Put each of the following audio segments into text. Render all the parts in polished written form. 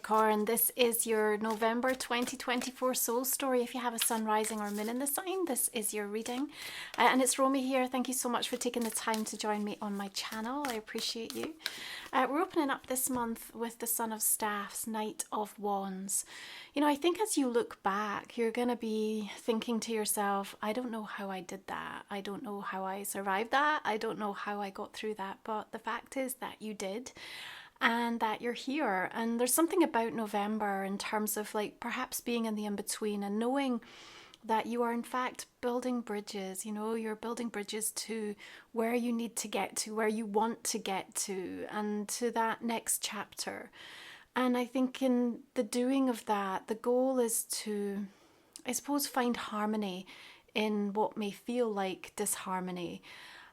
Capricorn, this is your November 2024 soul story. If you have a sun, rising or moon in the sign, this is your reading. And it's Romy here. Thank you so much for taking the time to join me on my channel. I appreciate you. We're opening up this month with the Son of Staffs, Knight of Wands. You know, I think as you look back, you're going to be thinking to yourself, I don't know how I did that. I don't know how I survived that. I don't know how I got through that. But the fact is that you did. And that you're here. And there's something about November in terms of like perhaps being in the in-between and knowing that you are in fact building bridges. You know, you're building bridges to where you need to get to, where you want to get to, and to that next chapter. And I think in the doing of that, the goal is to, I suppose, find harmony in what may feel like disharmony.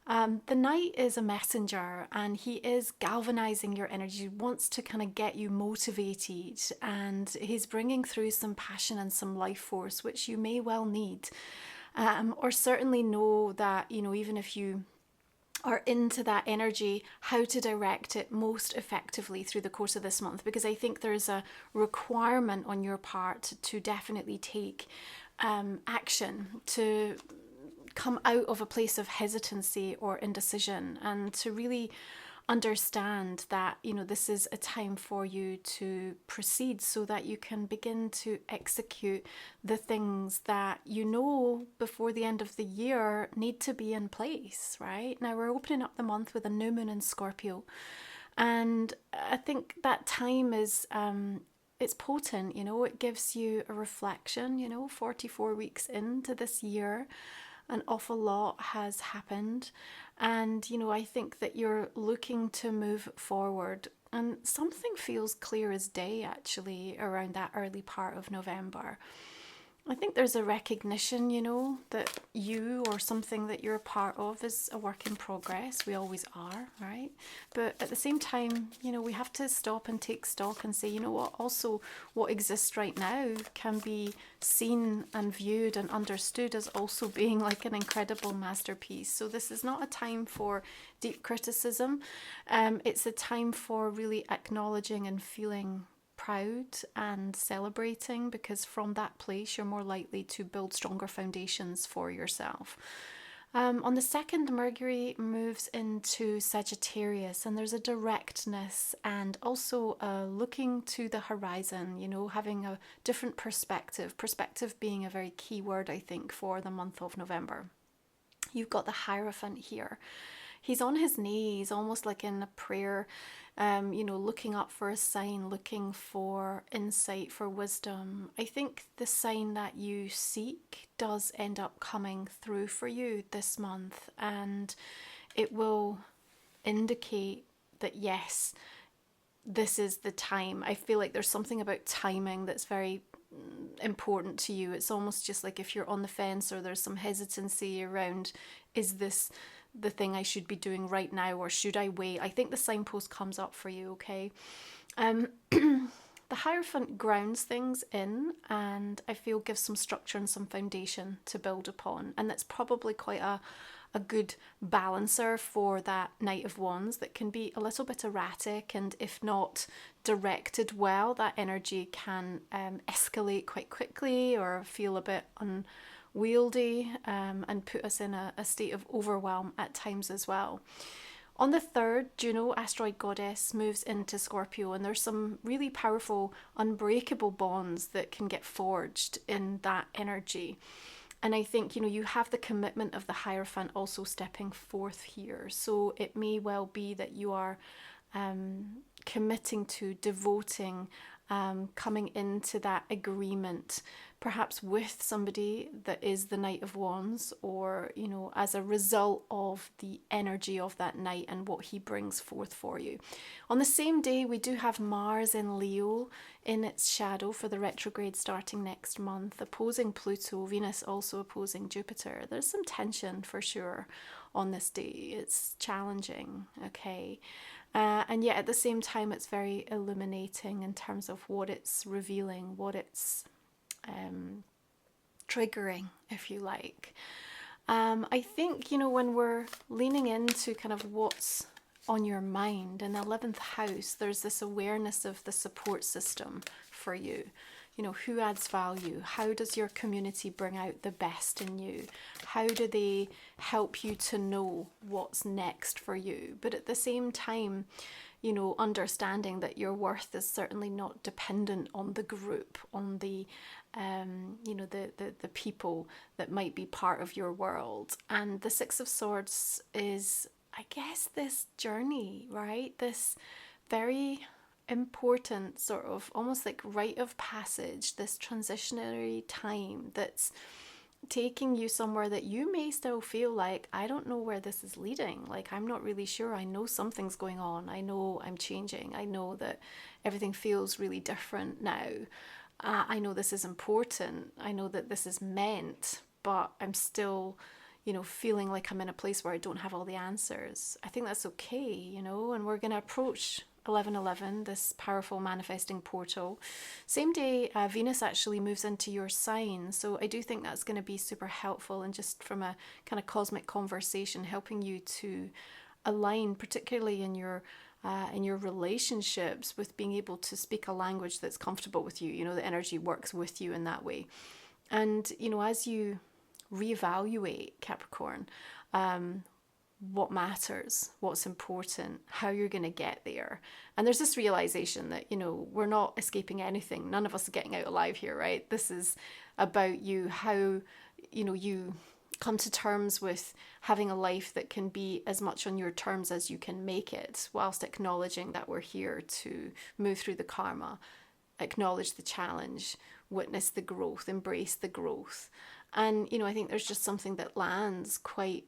The knight is a messenger and he is galvanizing your energy. He wants to kind of get you motivated, and he's bringing through some passion and some life force, which you may well need. Or certainly know that, you know, even if you are into that energy, how to direct it most effectively through the course of this month, because I think there's a requirement on your part to definitely take action, to come out of a place of hesitancy or indecision, and to really understand that, you know, this is a time for you to proceed so that you can begin to execute the things that you know before the end of the year need to be in place, right? Now we're opening up the month with a new moon in Scorpio, and I think that time is it's potent. You know, it gives you a reflection. You know, 44 weeks into this year, an awful lot has happened, and you know, I think that you're looking to move forward, and something feels clear as day actually around that early part of November. I think there's a recognition, you know, that you or something that you're a part of is a work in progress. We always are, right? But at the same time, you know, we have to stop and take stock and say, you know what, also what exists right now can be seen and viewed and understood as also being like an incredible masterpiece. So this is not a time for deep criticism. It's a time for really acknowledging and feeling proud and celebrating, because from that place you're more likely to build stronger foundations for yourself. On the 2nd, Mercury moves into Sagittarius, and there's a directness and also looking to the horizon, you know, having a different perspective. Perspective being a very key word, I think, for the month of November. You've got the Hierophant here. He's on his knees, almost like in a prayer, you know, looking up for a sign, looking for insight, for wisdom. I think the sign that you seek does end up coming through for you this month, and it will indicate that, yes, this is the time. I feel like there's something about timing that's very important to you. It's almost just like if you're on the fence or there's some hesitancy around, is this the thing I should be doing right now, or should I wait? I think the signpost comes up for you, okay? The Hierophant grounds things in, and I feel gives some structure and some foundation to build upon, and that's probably quite a good balancer for that Knight of Wands that can be a little bit erratic, and if not directed well, that energy can escalate quite quickly or feel a bit unwieldy, and put us in a state of overwhelm at times as well. On the 3rd, Juno, asteroid goddess, moves into Scorpio, and there's some really powerful, unbreakable bonds that can get forged in that energy. And I think, you know, you have the commitment of the Hierophant also stepping forth here. So it may well be that you are committing to, devoting, coming into that agreement, perhaps with somebody that is the Knight of Wands, or, you know, as a result of the energy of that Knight and what he brings forth for you. On the same day, we do have Mars in Leo in its shadow for the retrograde starting next month, opposing Pluto, Venus also opposing Jupiter. There's some tension for sure on this day. It's challenging, okay? And yet at the same time, it's very illuminating in terms of what it's revealing, what it's triggering, if you like. I think, you know, when we're leaning into kind of what's on your mind. In the 11th house, there's this awareness of the support system for you. You know, who adds value? How does your community bring out the best in you? How do they help you to know what's next for you? But at the same time, you know, understanding that your worth is certainly not dependent on the group, on the, you know, the people that might be part of your world. And the Six of Swords is, I guess, this journey, right? This very important sort of almost like rite of passage, this transitionary time that's taking you somewhere that you may still feel like, I don't know where this is leading. Like, I'm not really sure. I know something's going on. I know I'm changing. I know that everything feels really different now. I know this is important. I know that this is meant, but I'm still, you know, feeling like I'm in a place where I don't have all the answers. I think that's okay, you know, and we're going to approach 1111, this powerful manifesting portal. Same day, Venus actually moves into your sign. So I do think that's going to be super helpful, and just from a kind of cosmic conversation, helping you to align, particularly in your relationships, with being able to speak a language that's comfortable with you. You know, the energy works with you in that way. And, you know, as you reevaluate, Capricorn, what matters, what's important, how you're going to get there. And there's this realization that, you know, we're not escaping anything. None of us are getting out alive here, right? This is about you, how, you know, you come to terms with having a life that can be as much on your terms as you can make it, whilst acknowledging that we're here to move through the karma, acknowledge the challenge, witness the growth, embrace the growth. And, you know, I think there's just something that lands quite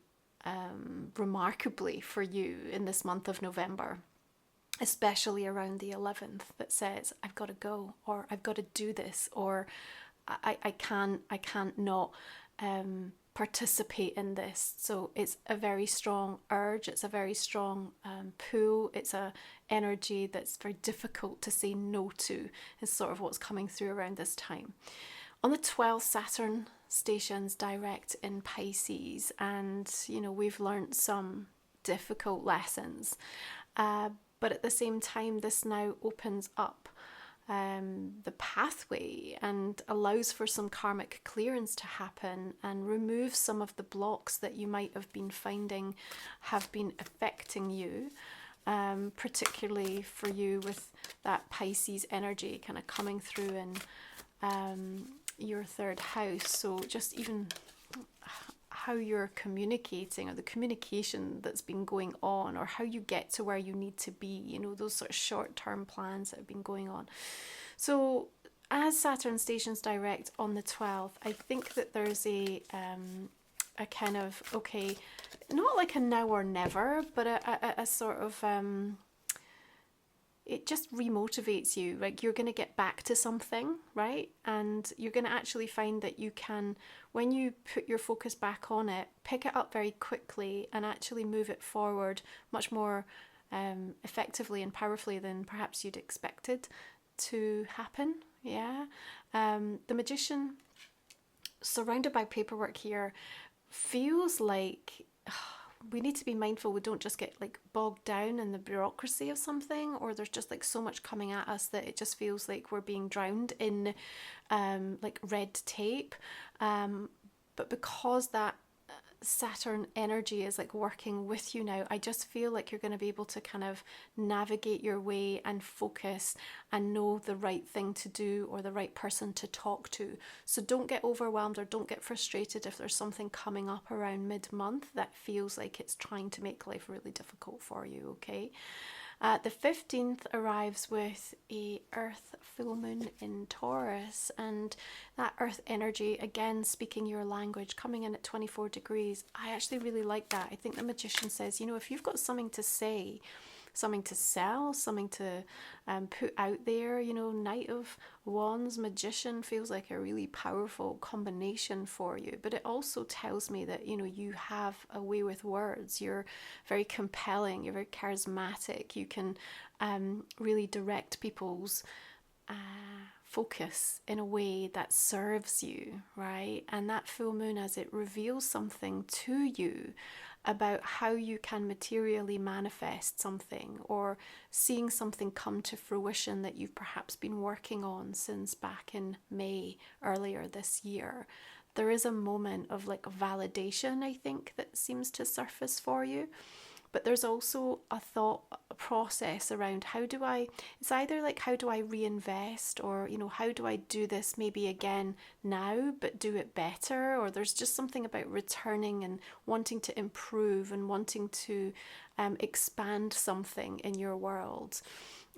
remarkably for you in this month of November, especially around the 11th, that says, I've got to go, or I've got to do this, or I can't not participate in this. So it's a very strong urge, it's a very strong pull, it's a energy that's very difficult to say no to, is sort of what's coming through around this time. On the 12th, Saturn stations direct in Pisces, and you know, we've learnt some difficult lessons, but at the same time, this now opens up the pathway and allows for some karmic clearance to happen, and removes some of the blocks that you might have been finding have been affecting you, particularly for you with that Pisces energy kind of coming through in your third house. So just even how you're communicating, or the communication that's been going on, or how you get to where you need to be, you know, those sort of short-term plans that have been going on. So as Saturn stations direct on the 12th, I think that there's a kind of, okay, not like a now or never, but a sort of it just remotivates you. Like, you're going to get back to something, right? And you're going to actually find that you can, when you put your focus back on it, pick it up very quickly and actually move it forward much more effectively and powerfully than perhaps you'd expected to happen. Yeah. The Magician, surrounded by paperwork here, feels like we need to be mindful we don't just get like bogged down in the bureaucracy of something, or there's just like so much coming at us that it just feels like we're being drowned in like red tape. But because that Saturn energy is like working with you now, I just feel like you're going to be able to kind of navigate your way and focus and know the right thing to do, or the right person to talk to. So don't get overwhelmed or don't get frustrated if there's something coming up around mid-month that feels like it's trying to make life really difficult for you, okay? The 15th arrives with a Earth full moon in Taurus, and that Earth energy, again speaking your language, coming in at 24 degrees. I actually really like that. I think the Magician says, you know, if you've got something to say, something to sell, something to put out there, you know, Knight of Wands, Magician feels like a really powerful combination for you. But it also tells me that, you know, you have a way with words. You're very compelling, you're very charismatic. You can really direct people's focus in a way that serves you, right? And that full moon, as it reveals something to you, about how you can materially manifest something, or seeing something come to fruition that you've perhaps been working on since back in May earlier this year. There is a moment of like validation, I think, that seems to surface for you. But there's also a thought process around it's either like, how do I reinvest, or, how do I do this maybe again now, but do it better? Or there's just something about returning and wanting to improve and wanting to expand something in your world.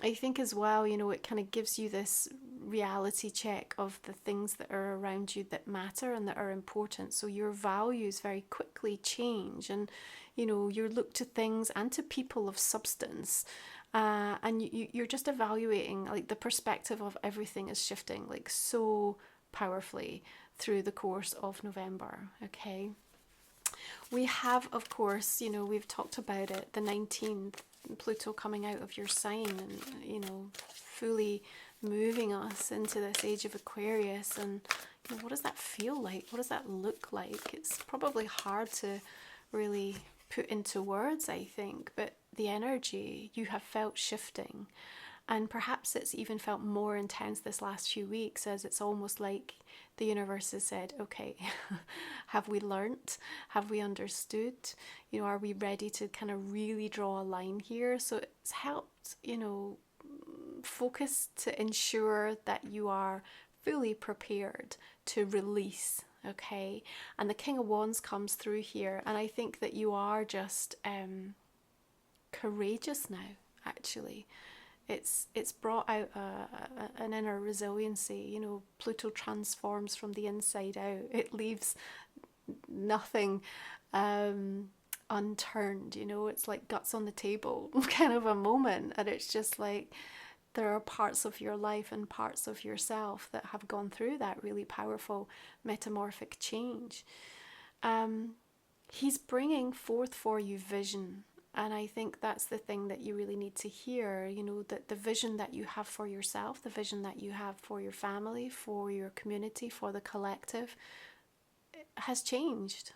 I think as well, it kind of gives you this reality check of the things that are around you that matter and that are important. So your values very quickly change, and you look to things and to people of substance, and you're just evaluating, like, the perspective of everything is shifting like so powerfully through the course of November. Okay. We have, of course, we've talked about it, the 19th, Pluto coming out of your sign and, fully moving us into this age of Aquarius. And what does that feel like? What does that look like? It's probably hard to really put into words, I think, but the energy you have felt shifting. And perhaps it's even felt more intense this last few weeks, as it's almost like the universe has said, okay, have we learnt? Have we understood? Are we ready to kind of really draw a line here? So it's helped, focus to ensure that you are fully prepared to release. Okay. And the King of Wands comes through here. And I think that you are just courageous now, actually. It's brought out an inner resiliency. Pluto transforms from the inside out. It leaves nothing unturned. It's like guts on the table kind of a moment. And it's just like, there are parts of your life and parts of yourself that have gone through that really powerful metamorphic change. He's bringing forth for you vision. And I think that's the thing that you really need to hear, that the vision that you have for yourself, the vision that you have for your family, for your community, for the collective, has changed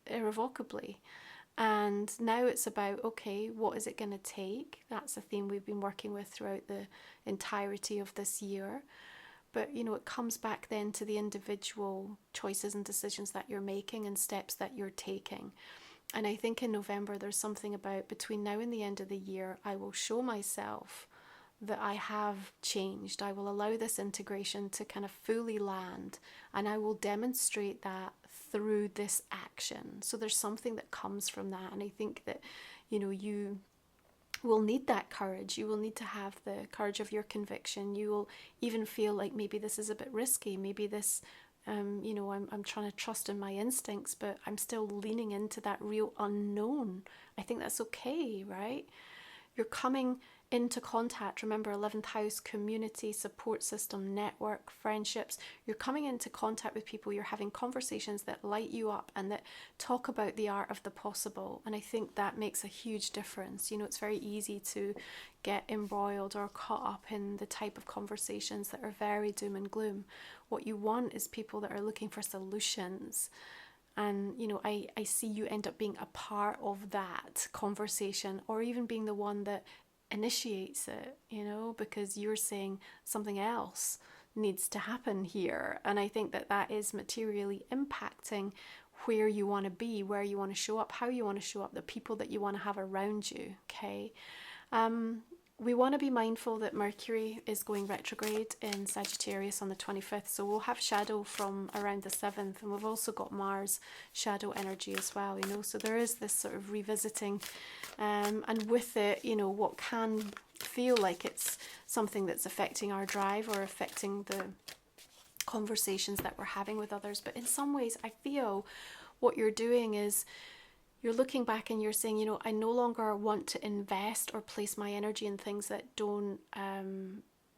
irrevocably. And now it's about, okay, what is it going to take? That's a theme we've been working with throughout the entirety of this year. But, it comes back then to the individual choices and decisions that you're making and steps that you're taking. And I think in November, there's something about, between now and the end of the year, I will show myself that I have changed. I will allow this integration to kind of fully land, and I will demonstrate that through this action. So there's something that comes from that. And I think that, you will need that courage. You will need to have the courage of your conviction. You will even feel like maybe this is a bit risky. Maybe this I'm trying to trust in my instincts, but I'm still leaning into that real unknown. I think that's okay, right? You're coming into contact. Remember, 11th house, community, support system, network, friendships. You're coming into contact with people. You're having conversations that light you up and that talk about the art of the possible. And I think that makes a huge difference. It's very easy to get embroiled or caught up in the type of conversations that are very doom and gloom. What you want is people that are looking for solutions. And, I see you end up being a part of that conversation, or even being the one that initiates it, because you're saying something else needs to happen here. And I think that is materially impacting where you want to be, where you want to show up, how you want to show up, the people that you want to have around you. Okay. We want to be mindful that Mercury is going retrograde in Sagittarius on the 25th. So we'll have shadow from around the 7th. And we've also got Mars shadow energy as well, So there is this sort of revisiting. And with it, what can feel like it's something that's affecting our drive or affecting the conversations that we're having with others. But in some ways, I feel what you're doing is, you're looking back and you're saying, I no longer want to invest or place my energy in things that don't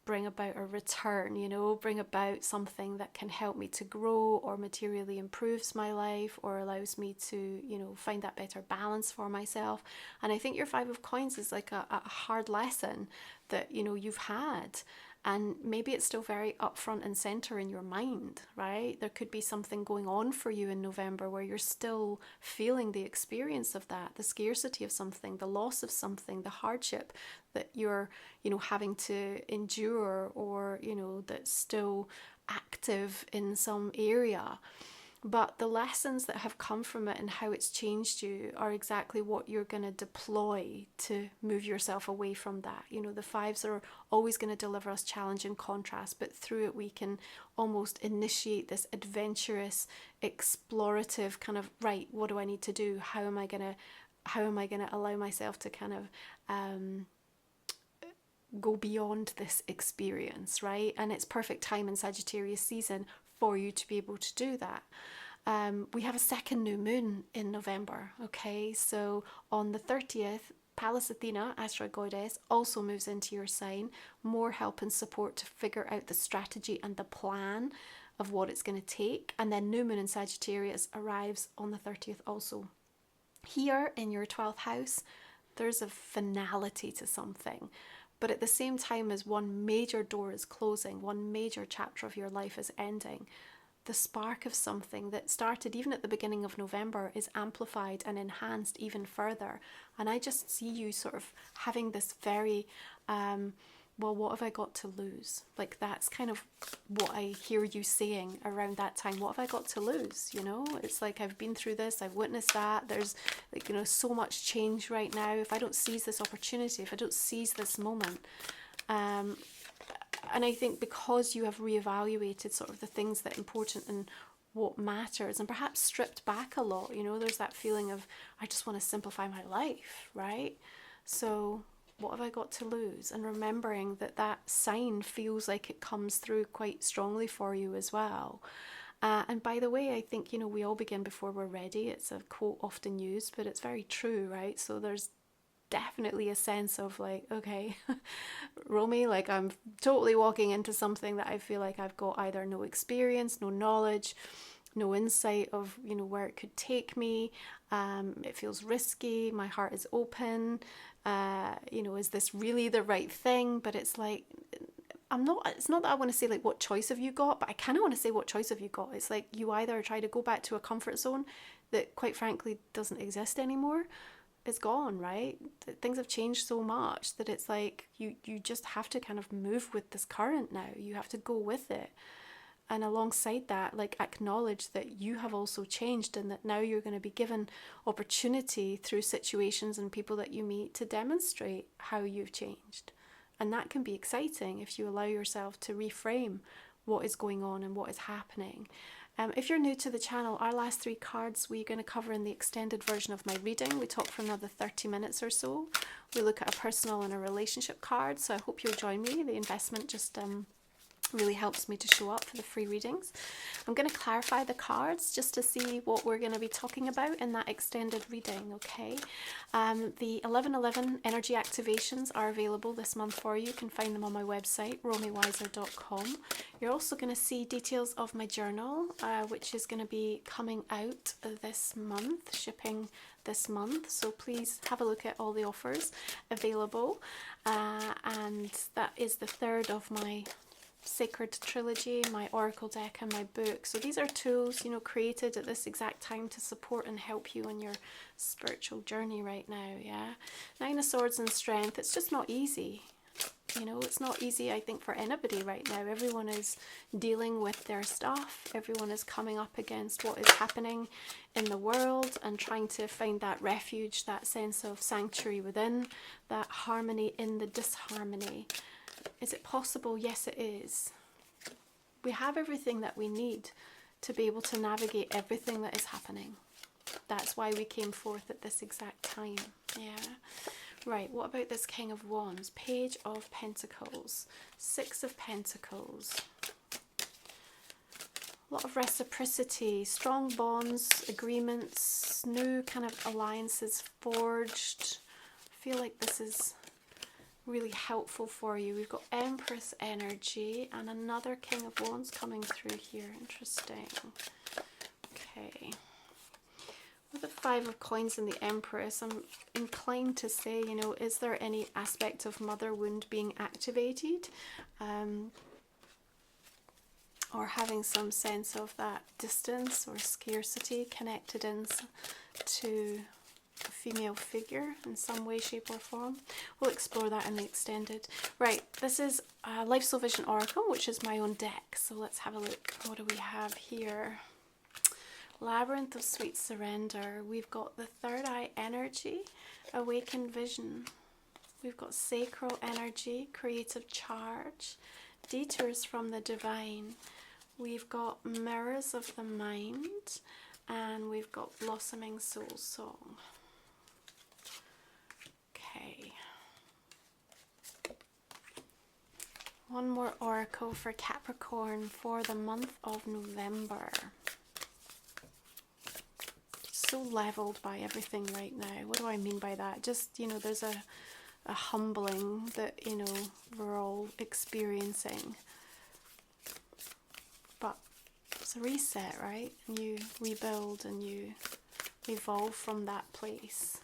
bring about a return, bring about something that can help me to grow or materially improves my life or allows me to, find that better balance for myself. And I think your 5 of Coins is like a hard lesson that, you've had. And maybe it's still very up front and center in your mind, right? There could be something going on for you in November where you're still feeling the experience of that, the scarcity of something, the loss of something, the hardship that you're, having to endure, or, that's still active in some area. But the lessons that have come from it and how it's changed you are exactly what you're going to deploy to move yourself away from that. The fives are always going to deliver us challenge and contrast, but through it we can almost initiate this adventurous, explorative kind of, right, what do I need to do? How am I going to allow myself to kind of go beyond this experience, right? And it's perfect time in Sagittarius season for you to be able to do that. We have a second new moon in November, okay? So on the 30th, Pallas Athena, asteroid goddess, also moves into your sign. More help and support to figure out the strategy and the plan of what it's going to take. And then new moon in Sagittarius arrives on the 30th also. Here in your 12th house, there's a finality to something. But at the same time as one major door is closing, one major chapter of your life is ending, the spark of something that started even at the beginning of November is amplified and enhanced even further. And I just see you sort of having this very, well, what have I got to lose? Like, that's kind of what I hear you saying around that time. What have I got to lose? It's like, I've been through this, I've witnessed that. There's so much change right now. If I don't seize this opportunity, if I don't seize this moment, and I think because you have reevaluated sort of the things that are important and what matters, and perhaps stripped back a lot, there's that feeling of, I just want to simplify my life, right? So what have I got to lose? And remembering that sign feels like it comes through quite strongly for you as well. And by the way, I think, we all begin before we're ready. It's a quote often used, but it's very true, right? So there's definitely a sense of like, okay, Romy, like, I'm totally walking into something that I feel like I've got either no experience, no knowledge, no insight of, where it could take me. It feels risky. My heart is open. Is this really the right thing? But it's like, it's not that I want to say like, what choice have you got? But I kind of want to say, what choice have you got? It's like, you either try to go back to a comfort zone that quite frankly doesn't exist anymore. It's gone, right? Things have changed so much that it's like, you just have to kind of move with this current now. You have to go with it. And alongside that, like, acknowledge that you have also changed, and that now you're going to be given opportunity through situations and people that you meet to demonstrate how you've changed. And that can be exciting if you allow yourself to reframe what is going on and what is happening. If you're new to the channel, our last 3 cards we're going to cover in the extended version of my reading. We talk for another 30 minutes or so. We look at a personal and a relationship card, so I hope you'll join me. The investment just really helps me to show up for the free readings. I'm going to clarify the cards just to see what we're going to be talking about in that extended reading, okay? The 1111 energy activations are available this month for you. You can find them on my website, romywiser.com. You're also going to see details of my journal, which is going to be coming out this month, shipping this month. So please have a look at all the offers available. And that is the third of my Sacred Trilogy, my Oracle deck and my book. So these are tools, created at this exact time to support and help you on your spiritual journey right now, yeah? 9 of Swords and Strength, it's just not easy. It's not easy, I think, for anybody right now. Everyone is dealing with their stuff. Everyone is coming up against what is happening in the world and trying to find that refuge, that sense of sanctuary within, that harmony in the disharmony. Is it possible? Yes, it is. We have everything that we need to be able to navigate everything that is happening. That's why we came forth at this exact time. Yeah. Right, what about this King of Wands? Page of Pentacles. 6 of Pentacles. A lot of reciprocity, strong bonds, agreements, new kind of alliances forged. I feel like this is really helpful for you. We've got Empress energy and another King of Wands coming through here. Interesting. Okay. With the Five of Coins and the Empress, I'm inclined to say, you know, is there any aspect of mother wound being activated? Or having some sense of that distance or scarcity connected in to a female figure in some way, shape or form. We'll explore that in the extended. Right, this is Life Soul Vision Oracle, which is my own deck. So let's have a look. What do we have here? Labyrinth of Sweet Surrender. We've got the Third Eye Energy, Awakened Vision. We've got Sacral Energy, Creative Charge, Detours from the Divine. We've got Mirrors of the Mind, and we've got Blossoming Soul Song. Okay. One more oracle for Capricorn for the month of November. So leveled by everything right now. What do I mean by that? Just, you know, there's a humbling that, you know, we're all experiencing. But it's a reset, right? And you rebuild and you evolve from that place.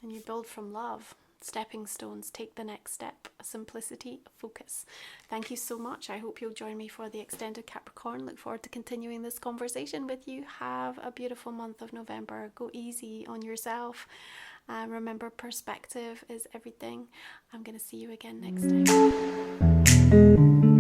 And you build from love. Stepping stones, take the next step. Simplicity, focus. Thank you so much. I hope you'll join me for the extended Capricorn. Look forward to continuing this conversation with you. Have a beautiful month of November. Go easy on yourself. Remember, perspective is everything. I'm going to see you again next time.